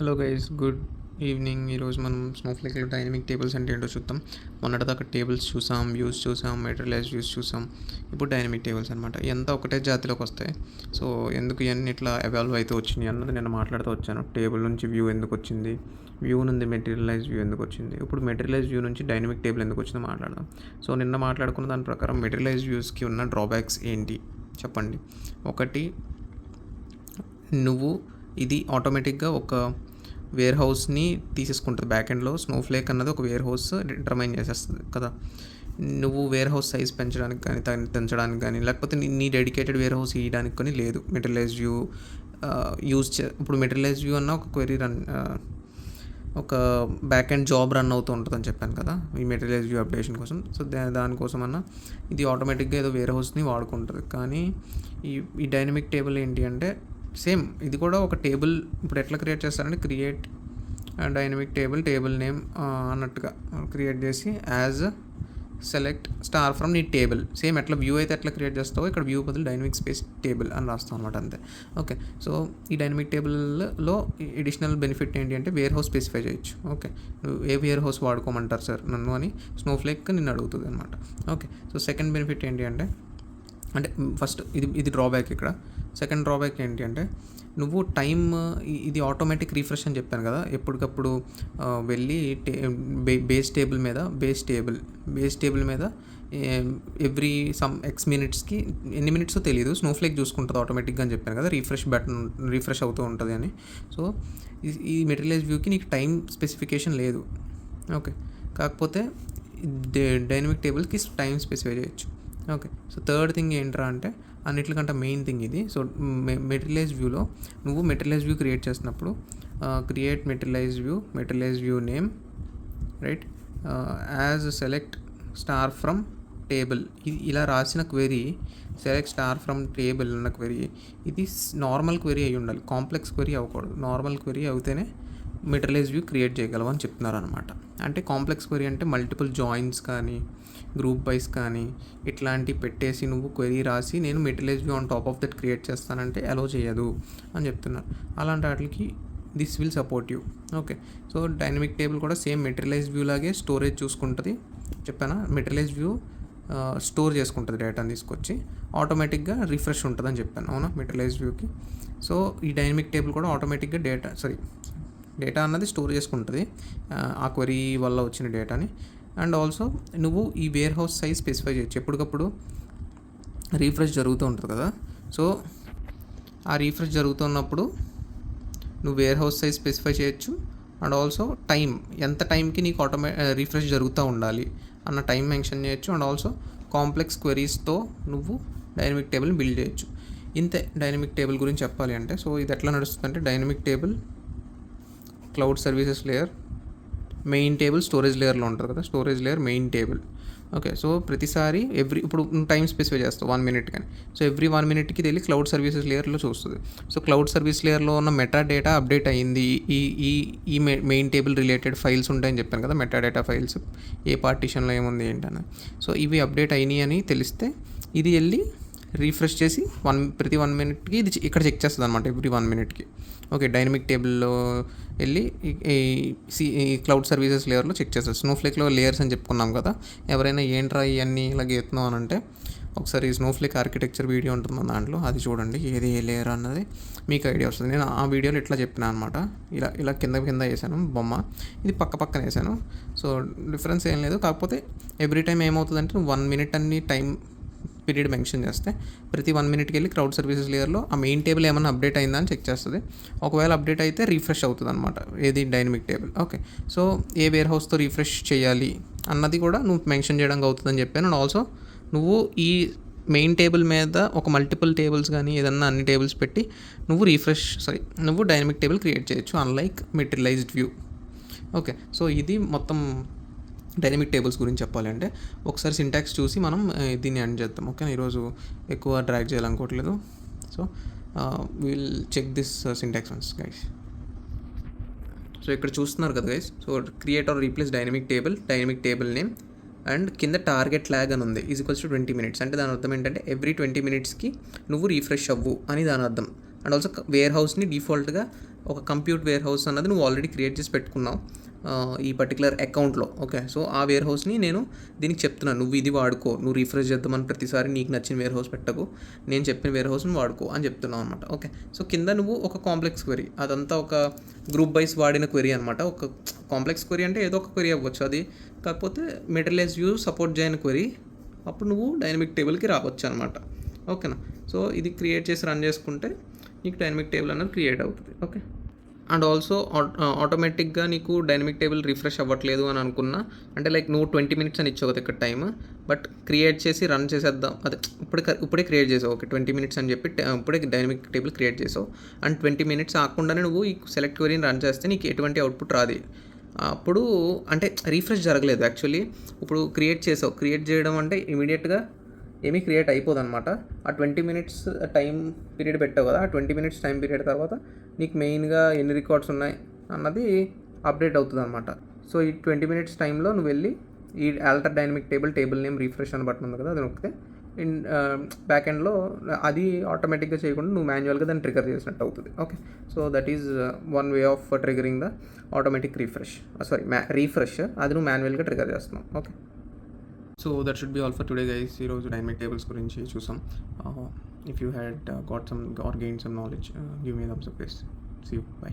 Hello guys, good evening. ఈరోజు మనం స్నోఫ్లేక్లో dynamic tables అంటే ఏంటో చూద్దాం. మొన్నటిదాకా టేబుల్స్ చూసాం, వ్యూస్ చూసాం, మెటీరియలైజ్ వ్యూస్ చూసాం. ఇప్పుడు డైనమిక్ టేబుల్స్ అనమాట. ఇదంతా ఒకటే జాతిలోకి వస్తాయి. సో ఎందుకు ఇవన్నీ ఇట్లా ఎవాల్వ్ అయితే వచ్చినాయి అన్నది నేను మాట్లాడుతూ వచ్చాను. టేబుల్ నుంచి వ్యూ ఎందుకు వచ్చింది, వ్యూ నుండి మెటీరియలైజ్ వ్యూ ఎందుకు వచ్చింది, ఇప్పుడు మెటీరియలైజ్ వ్యూ నుంచి డైనమిక్ టేబుల్ ఎందుకు వచ్చిందో మాట్లాడదాం. సో నిన్న మాట్లాడుకున్న దాని ప్రకారం మెటీరియలైజ్ వ్యూస్కి ఉన్న డ్రాబ్యాక్స్ ఏంటి చెప్పండి. ఒకటి, నువ్వు ఇది ఆటోమేటిక్గా ఒక వేర్ హౌస్ని తీసేసుకుంటుంది. బ్యాక్ ఎండ్లో స్నోఫ్లేక్ అన్నది ఒక వేర్ హౌస్ డిటర్మైన్ చేసేస్తుంది కదా. నువ్వు వేర్ హౌస్ సైజ్ పెంచడానికి కానీ పెంచడానికి కానీ లేకపోతే నీ డెడికేటెడ్ వేర్ హౌస్ ఇవ్వడానికి కానీ లేదు మెటీరియలైజ్ వ్యూ ఇప్పుడు మెటీరియలైజ్ వ్యూ అన్న ఒక క్వెరీ ఒక బ్యాక్ ఎండ్ జాబ్ రన్ అవుతూ ఉంటుందని చెప్పాను కదా ఈ మెటీరియలైజ్ వ్యూ అప్డేషన్ కోసం. సో దానికోసం అన్న ఇది ఆటోమేటిక్గా ఏదో వేర్ హౌస్ని వాడుకుంటుంది. కానీ ఈ డైనమిక్ టేబుల్ ఏంటి అంటే సేమ్ ఇది కూడా ఒక టేబుల్. ఇప్పుడు ఎట్లా క్రియేట్ చేస్తారంటే క్రియేట్ డైనమిక్ టేబుల్ నేమ్ అన్నట్టుగా క్రియేట్ చేసి యాజ్ సెలెక్ట్ స్టార్ ఫ్రమ్ నీ టేబుల్. సేమ్ ఎట్లా వ్యూ అయితే ఎట్లా క్రియేట్ చేస్తావో ఇక్కడ వ్యూ బదులు డైనమిక్ స్పేస్ టేబుల్ అని రాస్తాం అనమాట, అంతే. ఓకే, సో ఈ డైనమిక్ టేబుల్లో ఎడిషనల్ బెనిఫిట్ ఏంటి అంటే వేర్ హౌస్ స్పెసిఫై చేయొచ్చు. ఓకే, నువ్వు ఏ వేర్ హౌస్ వాడుకోమంటారు సార్ నన్ను అని స్నోఫ్లేక్ నిన్ను అడుగుతుంది అనమాట. ఓకే, సో సెకండ్ బెనిఫిట్ ఏంటి అంటే ఫస్ట్ ఇది డ్రాబ్యాక్. ఇక్కడ సెకండ్ డ్రాబ్యాక్ ఏంటి అంటే నువ్వు ఇది ఆటోమేటిక్ రీఫ్రెష్ అని చెప్పాను కదా. ఎప్పటికప్పుడు వెళ్ళి బేస్ టేబుల్ మీద ఎవ్రీ సమ్ ఎక్స్ మినిట్స్కి ఎన్ని మినిట్సో తెలియదు స్నోఫ్లేక్ చూసుకుంటుంది ఆటోమేటిక్గా అని చెప్పాను కదా. రీఫ్రెష్ అవుతూ ఉంటుంది అని. సో ఈ మెటీరియలైజ్ వ్యూకి నీకు టైం స్పెసిఫికేషన్ లేదు. ఓకే, కాకపోతే డైనమిక్ టేబుల్కి టైం స్పెసిఫై చేయొచ్చు. ఓకే, సో థర్డ్ థింగ్ ఏంట్రా అంటే అన్నిటికంటే మెయిన్ థింగ్ ఇది. సో మెటీరియలైజ్ వ్యూలో నువ్వు మెటీరియలైజ్ వ్యూ క్రియేట్ చేసినప్పుడు create materialize view name right as select star from table ఇలా రాసిన query select star from table అన్న క్వెరీ ఇది నార్మల్ క్వెరీ అయి ఉండాలి, కాంప్లెక్స్ క్వెరీ అవ్వకూడదు. నార్మల్ క్వెరీ అవుతేనే మెటీరియలైజ్ వ్యూ క్రియేట్ చేయగలవు అని చెప్తున్నారు అనమాట. అంటే కాంప్లెక్స్ క్వెరీ అంటే మల్టిపుల్ జాయిన్స్ కానీ గ్రూప్ వైస్ కానీ ఇట్లాంటివి పెట్టేసి నువ్వు క్వెరీ రాసి నేను materialise view on top of that create చేస్తానంటే అలో చేయదు అని చెప్తున్నారు. అలాంటి వాటికి this will support you. Okay, so dynamic table కూడా సేమ్ మెటీరియలైజ్ వ్యూ లాగే స్టోరేజ్ చూసుకుంటుంది. చెప్పానా, మెటీరియలైజ్ వ్యూ స్టోర్ చేసుకుంటుంది డేటాని తీసుకొచ్చి ఆటోమేటిక్గా రిఫ్రెష్ ఉంటుందని చెప్పాను అవునా మెటీరియలైజ్ వ్యూకి. సో ఈ డైనమిక్ టేబుల్ కూడా ఆటోమేటిక్గా డేటా అన్నది స్టోర్ చేసుకుంటుంది ఆ క్వెరీ వల్ల వచ్చిన డేటాని. అండ్ ఆల్సో నువ్వు ఈ వేర్ హౌస్ సైజ్ స్పెసిఫై చేయొచ్చు. ఎప్పటికప్పుడు రీఫ్రెష్ జరుగుతూ ఉంటుంది కదా. సో ఆ రీఫ్రెష్ జరుగుతున్నప్పుడు నువ్వు వేర్ హౌస్ సైజ్ స్పెసిఫై చేయొచ్చు. అండ్ ఆల్సో ఎంత టైంకి నీకు రీఫ్రెష్ జరుగుతూ ఉండాలి అన్న టైం మెన్షన్ చేయొచ్చు. అండ్ ఆల్సో కాంప్లెక్స్ క్వెరీస్తో నువ్వు డైనమిక్ టేబుల్ని బిల్డ్ చేయొచ్చు. ఇంతే డైనమిక్ టేబుల్ గురించి చెప్పాలి అంటే. సో ఇది ఎట్లా నడుస్తుందంటే dynamic table cloud services layer, main table storage లేయర్లో ఉంటుంది కదా, storage layer main table. Okay, so ప్రతిసారి ఇప్పుడు టైం స్పెసిఫై చేస్తావు 1 minute కానీ. సో ఎవ్రీ 1 minuteకి వెళ్ళి క్లౌడ్ సర్వీసెస్ లేయర్లో చూస్తుంది. సో క్లౌడ్ సర్వీస్ లేయర్లో ఉన్న మెటా డేటా అప్డేట్ అయ్యింది, ఈ మెయిన్ టేబుల్ రిలేటెడ్ ఫైల్స్ ఉంటాయని చెప్పాను కదా, మెటా డేటా ఫైల్స్ ఏ పార్టీషన్లో ఏముంది ఏంటని. సో ఇవి అప్డేట్ అయినాయి అని తెలిస్తే ఇది వెళ్ళి రీఫ్రెష్ చేసి ప్రతి 1 minuteకి ఇది ఇక్కడ చెక్ చేస్తుంది అనమాట, ఎవ్రీ 1 minuteకి. ఓకే, డైనమిక్ టేబుల్లో వెళ్ళి ఈ క్లౌడ్ సర్వీసెస్ లేయర్లో చెక్ చేస్తారు. స్నోఫ్లేక్లో లేయర్స్ అని చెప్పుకున్నాం కదా. ఎవరైనా ఏంట్రా ఇవన్నీ ఇలాగ ఎత్తున్నాం అని అంటే ఒకసారి స్నోఫ్లేక్ ఆర్కిటెక్చర్ వీడియో ఉంటుంది మన దాంట్లో, అది చూడండి ఏది ఏ లేయర్ అన్నది మీకు ఐడియా వస్తుంది. నేను ఆ వీడియోలో ఇట్లా చెప్పినా అనమాట, ఇలా కింద వేసాను బొమ్మ, ఇది పక్కన వేసాను. సో డిఫరెన్స్ ఏం లేదు. కాకపోతే ఎవ్రీ టైం ఏమవుతుందంటే 1 minute అన్ని టైం పీరియడ్ మెన్షన్ చేస్తే ప్రతి 1 minuteకి వెళ్ళి క్లౌడ్ సర్వీసెస్ లేయర్లో ఆ మెయిన్ టేబుల్ ఏమైనా అప్డేట్ అయిందా అని చెక్ చేస్తుంది. ఒకవేళ అప్డేట్ అయితే రీఫ్రెష్ అవుతుంది అనమాట ఏది డైనమిక్ టేబుల్. ఓకే, సో ఏ వేర్ హౌస్తో రీఫ్రెష్ చేయాలి అన్నది కూడా నువ్వు మెన్షన్ చేయడానికి అవుతుందని చెప్పాను. అండ్ ఆల్సో నువ్వు ఈ మెయిన్ టేబుల్ మీద ఒక మల్టిపుల్ టేబుల్స్ కానీ ఏదన్నా అన్ని టేబుల్స్ పెట్టి నువ్వు డైనమిక్ టేబుల్ క్రియేట్ చేయొచ్చు unlike materialised view. Okay, so ఇది మొత్తం డైనమిక్ టేబుల్స్ గురించి చెప్పాలంటే ఒకసారి సింటాక్స్ చూసి మనం దీన్ని ఎండ్ చేద్దాం. ఓకే, ఈరోజు ఎక్కువ డ్రాగ్ చేయాలనుకోవట్లేదు. So will check this syntax once guys. So ఇక్కడ చూస్తున్నారు కదా guys. So create or replace dynamic table name and కింద టార్గెట్ ల్యాగ్ అని ఉంది ఈక్వల్స్ టు 20 minutes. అంటే దాని అర్థం ఏంటంటే ఎవ్రీ 20 minutesకి నువ్వు రీఫ్రెష్ అవ్వు అని దాని అర్థం. అండ్ ఆల్సో వేర్ హౌస్ని డిఫాల్ట్గా ఒక కంప్యూట్ వేర్ హౌస్ అన్నది నువ్వు ఆల్రెడీ క్రియేట్ చేసి పెట్టుకున్నావు ఈ పర్టికులర్ అకౌంట్లో. ఓకే, సో ఆ వేర్ హౌస్ని నేను దీనికి చెప్తున్నాను, నువ్వు ఇది వాడుకో, నువ్వు రిఫ్రెష్ చేద్దామని ప్రతిసారి నీకు నచ్చిన వేర్ హౌస్ పెట్టకు, నేను చెప్పిన వేర్ హౌస్ని వాడుకో అని చెప్తున్నావు అనమాట. ఓకే, సో కింద నువ్వు ఒక కాంప్లెక్స్ క్వెరీ, అదంతా ఒక గ్రూప్ వైస్ వాడిన క్వెరీ అనమాట. ఒక కాంప్లెక్స్ క్వెరీ అంటే ఏదో ఒక క్వెరీ అవ్వచ్చు, అది కాకపోతే మెటీరియలైజ్ వ్యూ సపోర్ట్ చేయని క్వెరీ, అప్పుడు నువ్వు డైనమిక్ టేబుల్కి రావచ్చు అనమాట. ఓకేనా, సో ఇది క్రియేట్ చేసి రన్ చేసుకుంటే నీకు డైనమిక్ టేబుల్ అనేది క్రియేట్ అవుతుంది. ఓకే, అండ్ ఆల్సో ఆటోమేటిక్గా నీకు డైనమిక్ టేబుల్ రిఫ్రెష్ అవ్వట్లేదు అని అనుకున్నా, అంటే లైక్ నువ్వు 20 మినిట్స్ అని ఇచ్చావు కదా ఇక్కడ టైమ్, బట్ క్రియేట్ చేసి రన్ చేసేద్దాం, అదే ఇప్పుడే క్రియేట్ చేసావు. ఓకే, 20 మినిట్స్ అని చెప్పి ఇప్పుడే డైనమిక్ టేబుల్ క్రియేట్ చేసావు, అండ్ 20 మినిట్స్ ఆకుండానే నువ్వు ఈ సెలెక్ట్ క్వెరీని రన్ చేస్తే నీకు ఎటువంటి అవుట్పుట్ రాదు. అప్పుడు అంటే రీఫ్రెష్ జరగలేదు యాక్చువల్లీ. ఇప్పుడు క్రియేట్ చేసావు, క్రియేట్ చేయడం అంటే ఇమీడియట్గా ఏమీ క్రియేట్ అయిపోదు అనమాట. ఆ 20 మినిట్స్ టైం పీరియడ్ పెట్టావు కదా, ఆ 20 మినిట్స్ టైం పీరియడ్ తర్వాత నీకు మెయిన్గా ఎన్ని రికార్డ్స్ ఉన్నాయి అన్నది అప్డేట్ అవుతుంది అనమాట. సో ఈ 20 మినిట్స్ టైంలో నువ్వు వెళ్ళి ఈ alter dynamic table name refresh అని బటన్ ఉంది కదా, అది నొక్కితే బ్యాక్ ఎండ్లో అది ఆటోమేటిక్గా చేయకుండా నువ్వు మాన్యువల్గా దాన్ని ట్రిగర్ చేసినట్టు అవుతుంది. Okay, so that is one way of triggering the automatic refresh, అది నువ్వు మాన్యువల్గా ట్రిగర్ చేస్తున్నావు. Okay, so that should be all for today guys. ఈరోజు డైనమిక్ టేబుల్స్ గురించి చూసాం. If you had got some or gain some knowledge, give me thumbs up please. See you, by.